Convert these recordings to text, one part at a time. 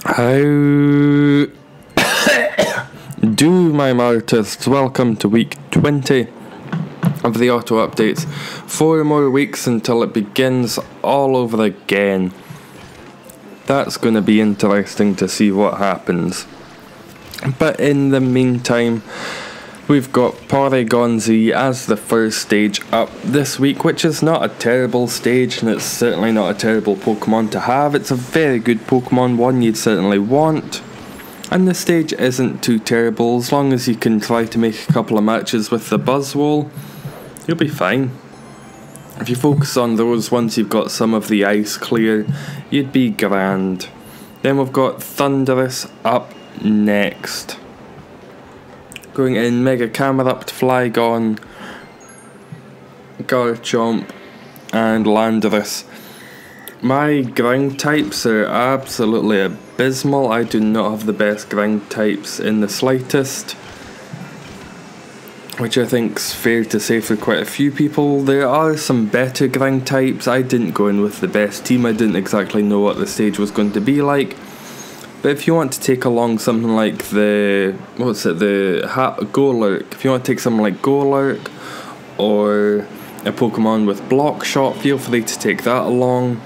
How do Mime Artists? Welcome to week 20 of the auto updates. 4 more weeks until it begins all over again. That's going to be interesting to see what happens. But in the meantime, we've got Porygon-Z as the first stage up this week, which is not a terrible stage, and it's certainly not a terrible Pokemon to have. It's a very good Pokemon, one you'd certainly want. And the stage isn't too terrible, as long as you can try to make a couple of matches with the Buzzwole, you'll be fine. If you focus on those once you've got some of the ice clear, you'd be grand. Then we've got Thundurus up next. Going in Mega Camerupt, Flygon, Garchomp, and Landorus. My ground types are absolutely abysmal. I do not have the best ground types in the slightest, which I think's fair to say for quite a few people. There are some better ground types. I didn't go in with the best team. I didn't exactly know what the stage was going to be like. But if you want to take along something like Golurk, if you want to take something like Golurk or a Pokemon with Block Shot, feel free to take that along.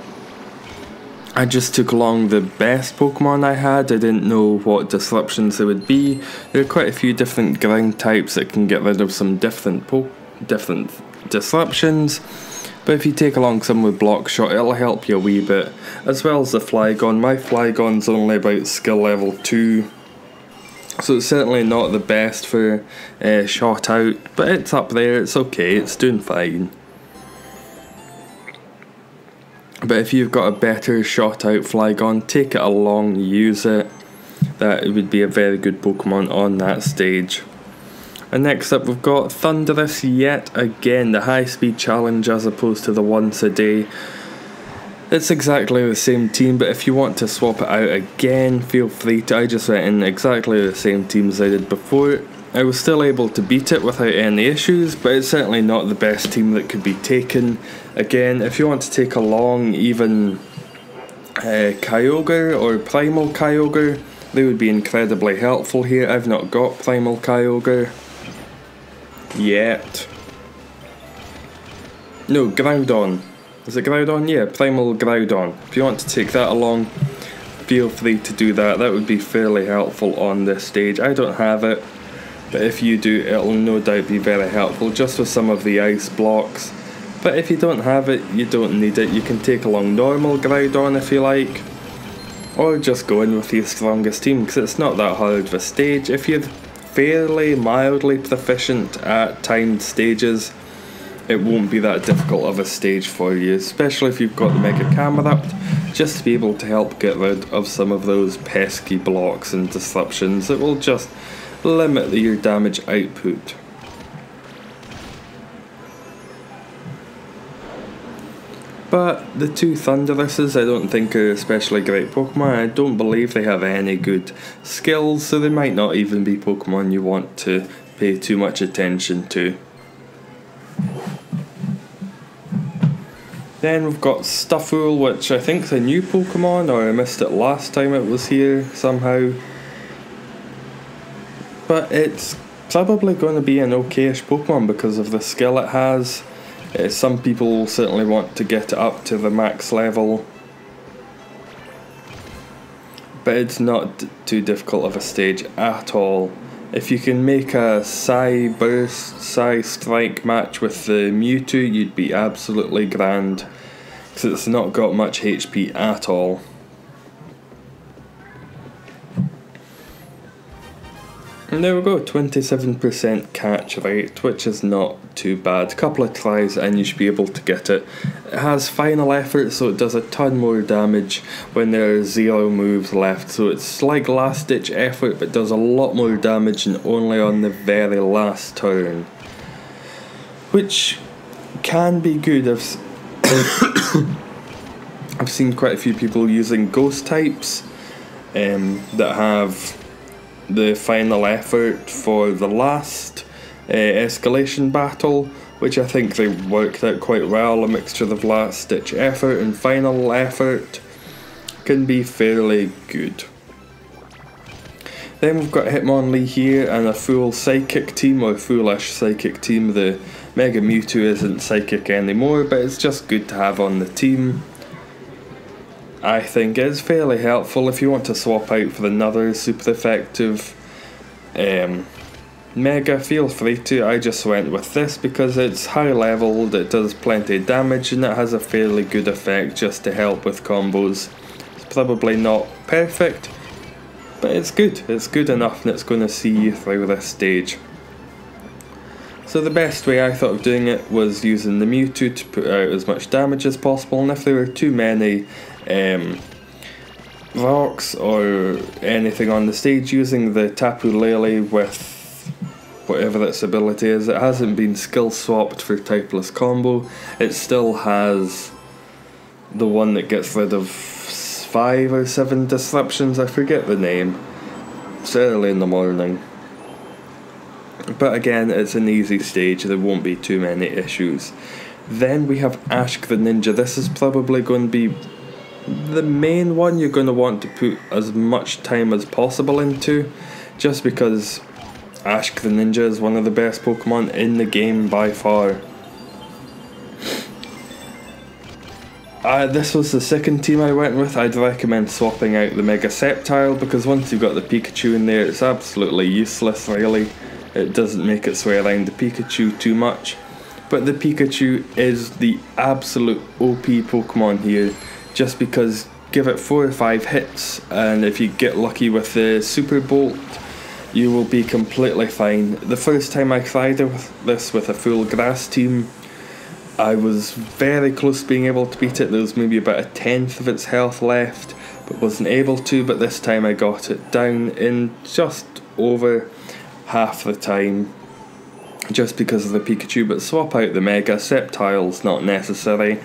I just took along the best Pokemon I had. I didn't know what disruptions there would be. There are quite a few different ground types that can get rid of some different disruptions. But if you take along some with Block Shot, it'll help you a wee bit. As well as the Flygon. My Flygon's only about skill level 2. So it's certainly not the best for shot out. But it's up there, it's okay, it's doing fine. But if you've got a better shot out Flygon, take it along, use it. That would be a very good Pokemon on that stage. And next up we've got Thundurus yet again, the high speed challenge as opposed to the once a day. It's exactly the same team, but if you want to swap it out again, feel free to. I just went in exactly the same team as I did before. I was still able to beat it without any issues, but it's certainly not the best team that could be taken. Again, if you want to take along even Kyogre or Primal Kyogre, they would be incredibly helpful here. I've not got Primal Kyogre yet. No, Groudon. Is it Groudon? Yeah, Primal Groudon. If you want to take that along, feel free to do that. That would be fairly helpful on this stage. I don't have it, but if you do, it'll no doubt be very helpful just with some of the ice blocks. But if you don't have it, you don't need it. You can take along normal Groudon if you like, or just go in with your strongest team, because it's not that hard of a stage. If you're fairly mildly proficient at timed stages, it won't be that difficult of a stage for you, especially if you've got the Mega Camerupt, just to be able to help get rid of some of those pesky blocks and disruptions that will just limit your damage output. But the two Thunduruses I don't think are especially great Pokemon. I don't believe they have any good skills, so they might not even be Pokemon you want to pay too much attention to. Then we've got Stufful, which I think is a new Pokemon, or I missed it last time it was here somehow. But it's probably going to be an okayish Pokemon because of the skill it has. Some people will certainly want to get it up to the max level, but it's not too difficult of a stage at all. If you can make a Psy Burst, Psy Strike match with the Mewtwo, you'd be absolutely grand, because it's not got much HP at all. And there we go, 27% catch rate, which is not too bad. A couple of tries and you should be able to get it. It has final effort, so it does a ton more damage when there are 0 moves left. So it's like last ditch effort, but does a lot more damage and only on the very last turn, which can be good. I've seen quite a few people using ghost types that have the final effort for the last escalation battle, which I think they worked out quite well. A mixture of last ditch effort and final effort can be fairly good. Then we've got Hitmonlee here and a full Psychic team, or foolish Psychic team. The Mega Mewtwo isn't Psychic anymore, but it's just good to have on the team. I think it's fairly helpful if you want to swap out for another super effective Mega, feel free to. I just went with this because it's high leveled, it does plenty of damage, and it has a fairly good effect just to help with combos. It's probably not perfect, but it's good enough, and it's going to see you through this stage. So the best way I thought of doing it was using the Mewtwo to put out as much damage as possible, and if there were too many rocks or anything on the stage, using the Tapu Lele with whatever its ability is. It hasn't been skill swapped for typeless combo. It still has the one that gets rid of 5 or 7 disruptions, I forget the name. It's early in the morning. But again, it's an easy stage, there won't be too many issues. Then we have Ash-Greninja. This is probably going to be the main one you're going to want to put as much time as possible into, just because Ash-Greninja is one of the best Pokemon in the game by far. This was the second team I went with. I'd recommend swapping out the Mega Sceptile, because once you've got the Pikachu in there, it's absolutely useless really. It doesn't make its way around the Pikachu too much. But the Pikachu is the absolute OP Pokemon here, just because give it 4 or 5 hits, and if you get lucky with the Super Bolt, you will be completely fine. The first time I tried this with a full grass team, I was very close to being able to beat it. There was maybe about a 10th of its health left, but wasn't able to. But this time I got it down in just over half the time, just because of the Pikachu. But swap out the Mega. Sceptile's not necessary.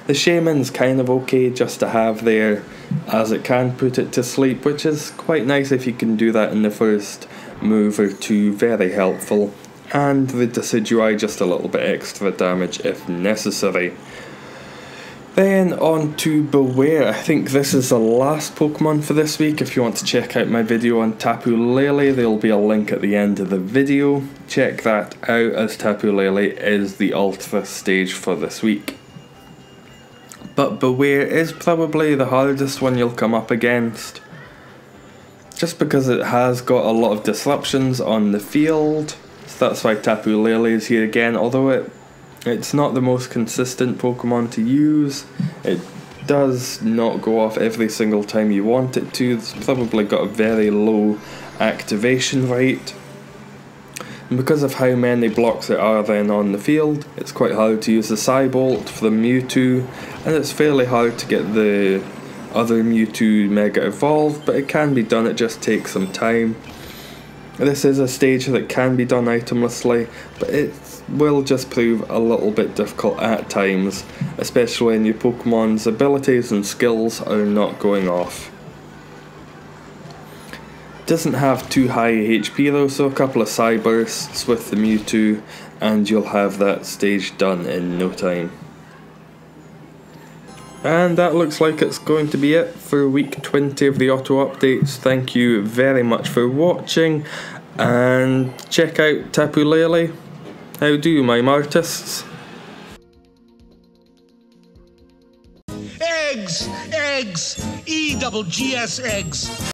The Shaman's kind of okay just to have there, as it can put it to sleep, which is quite nice if you can do that in the first move or two, very helpful. And the Decidueye, just a little bit extra damage if necessary. Then on to Bewear. I think this is the last Pokemon for this week. If you want to check out my video on Tapu Lele, there will be a link at the end of the video. Check that out, as Tapu Lele is the Ultra stage for this week. But Bewear is probably the hardest one you'll come up against, just because it has got a lot of disruptions on the field. So that's why Tapu Lele is here again, although it's not the most consistent Pokemon to use. It does not go off every single time you want it to. It's probably got a very low activation rate. And because of how many blocks there are then on the field, it's quite hard to use the Psybolt for the Mewtwo, and it's fairly hard to get the other Mewtwo Mega evolved, but it can be done, it just takes some time. This is a stage that can be done itemlessly, but it will just prove a little bit difficult at times, especially when your Pokemon's abilities and skills are not going off. Doesn't have too high HP though, so a couple of Psybursts with the Mewtwo and you'll have that stage done in no time. And that looks like it's going to be it for week 20 of the auto updates. Thank you very much for watching, and check out Tapu Lele. How do, Mime Artists? Eggs! Eggs! E-double-G-S eggs!